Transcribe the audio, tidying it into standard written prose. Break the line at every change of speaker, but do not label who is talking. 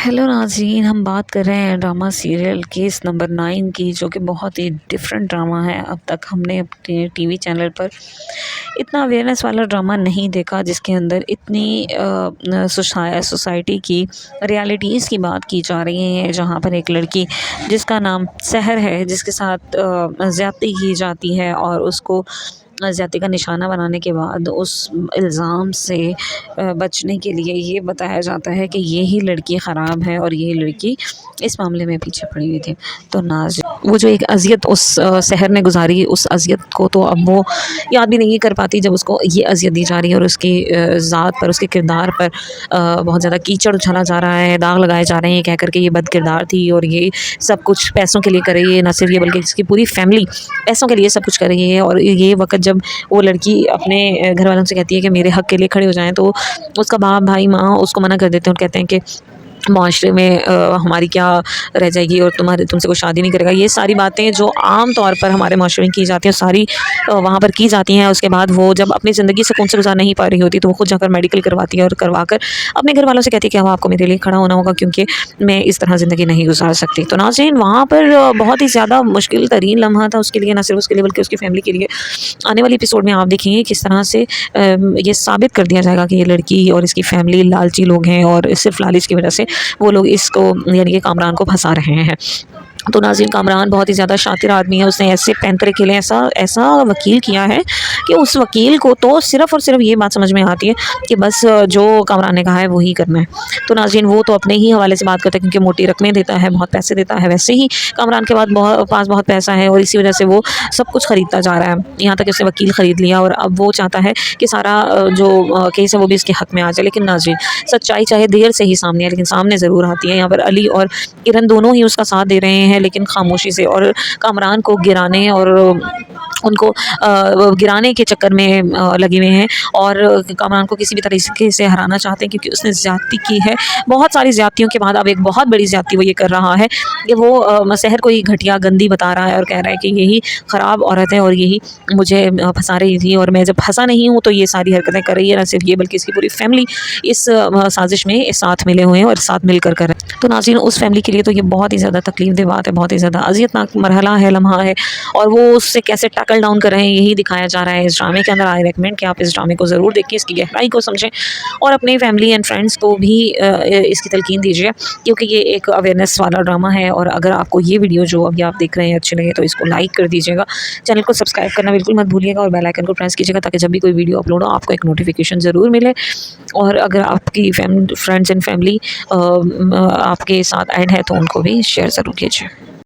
Hello नाज़रीन, हम बात कर रहे हैं ड्रामा सीरियल केस नंबर 9 की, जो कि बहुत ही डिफरेंट ड्रामा है। अब तक हमने अपने टीवी चैनल पर इतना अवेयरनेस वाला ड्रामा नहीं देखा जिसके अंदर इतनी सोसाइटी की रियलिटीज़ की बात की जा रही है। जहाँ पर एक लड़की जिसका नाम सहर है, जिसके साथ ज़्यादती की जाती है और उसको ज़्यादती का निशाना बनाने के बाद उस इल्ज़ाम से बचने के लिए ये बताया जाता है कि ये ही लड़की ख़राब है और ये लड़की इस मामले में पीछे पड़ी हुई थी। तो नाज़ वो जो एक अज़ियत उस सहर ने गुजारी, उस अज़ियत को तो अब वो याद भी नहीं कर पाती जब उसको ये अज़ियत दी जा रही है और उसकी ज़ात पर, उसके किरदार पर बहुत ज़्यादा कीचड़ उछाला जा रहा है, दाग लगाए जा रहे हैं कह कर के ये बद किरदार थी और ये सब कुछ पैसों के लिए कर रही है। न सिर्फ ये बल्कि इसकी पूरी फैमिली पैसों के लिए सब कुछ कर रही है। और ये वक्त जब वो लड़की अपने घर वालों से कहती है कि मेरे हक़ के लिए खड़े हो जाएं, तो उसका बाप, भाई, माँ उसको मना कर देते हैं और कहते हैं कि माशरे में हमारी क्या रह जाएगी और तुमसे कोई शादी नहीं करेगा। ये सारी बातें जो आम तौर पर हमारे माशरे में की जाती हैं सारी वहाँ पर की जाती हैं। उसके बाद वो जब अपनी ज़िंदगी सुकून से गुजार नहीं पा रही होती तो वो खुद जाकर मेडिकल करवाती है और करवा कर अपने घर वालों से कहती है कि अब आपको मेरे लिए खड़ा होना होगा, क्योंकि मैं इस तरह ज़िंदगी नहीं गुजार सकती। तो नाज़रीन, वहाँ पर बहुत ही ज़्यादा मुश्किल तरीन लम्हा था उसके लिए, ना सिर्फ उसके लिए बल्कि उसकी फैमिली के लिए। आने वाली एपिसोड में आप देखेंगे किस तरह से ये साबित कर दिया जाएगा कि ये लड़की और इसकी फैमिली लालची लोग हैं और सिर्फ लालच की वजह से वो लोग इसको यानी कि कामरान को फंसा रहे हैं। तो नाज़रीन, कामरान बहुत ही ज़्यादा शातिर आदमी है। उसने ऐसे पैंतरे खेले, ऐसा ऐसा वकील किया है कि उस वकील को तो सिर्फ़ और सिर्फ ये बात समझ में आती है कि बस जो कामरान ने कहा है वही करना है। तो नाज़रीन, वो तो अपने ही हवाले से बात करता है क्योंकि मोटी रकमें देता है, बहुत पैसे देता है। वैसे ही कामरान के पास बहुत पैसा है और इसी वजह से वो सब कुछ ख़रीदता जा रहा है। यहाँ तक कि उसने वकील ख़रीद लिया और अब वो चाहता है कि सारा जो केस है वो भी इसके हक़ में आ जाए। लेकिन नाज़रीन, सच्चाई चाहे देर से ही सामने है लेकिन सामने ज़रूर आती है। यहाँ पर अली और किरण दोनों ही उसका साथ दे रहे हैं लेकिन खामोशी से, और कामरान को गिराने और उनको गिराने के चक्कर में लगे हुए हैं और कामरान को किसी भी तरीके से हराना चाहते हैं क्योंकि उसने ज़्यादती की है। बहुत सारी ज़्यादतियों के बाद अब एक बहुत बड़ी ज़्यादती वो ये कर रहा है कि वो सहर को ही घटिया गंदी बता रहा है और कह रहा है कि यही ख़राब औरत है और यही मुझे फंसा रही थी और मैं जब फंसा नहीं हूँ तो ये सारी हरकतें कर रही है। न सिर्फ ये बल्कि इसकी पूरी फैमिली इस साजिश में साथ मिले हुए हैं और साथ मिलकर कर रहे हैं। तो नाज़रीन, उस फैमिली के लिए तो ये बहुत ही ज़्यादा तकलीफ़देह बात है, बहुत ही ज़्यादा अज़ियतनाक मरहला है, लम्हा है, और वो उससे कैसे टैकल डाउन कर रहे हैं यही दिखाया जा रहा है इस ड्रामे के अंदर। आई रेकमेंड कि आप इस ड्रामे को ज़रूर देखें, इसकी गहराई को समझें और अपनी फैमिली एंड फ्रेंड्स को भी इसकी तलकीन दीजिए क्योंकि ये एक अवेयरनेस वाला ड्रामा है। और अगर आपको ये वीडियो जो अभी आप देख रहे हैं अच्छी लगे तो इसको लाइक कर दीजिएगा, चैनल को सब्सक्राइब करना बिल्कुल मत भूलिएगा और बेल आइकन को प्रेस कीजिएगा ताकि जब भी कोई वीडियो अपलोड हो आपको एक नोटिफिकेशन ज़रूर मिले। और अगर आपकी फ्रेंड्स एंड फैमिली आपके साथ ऐड है तो उनको भी शेयर ज़रूर कीजिए।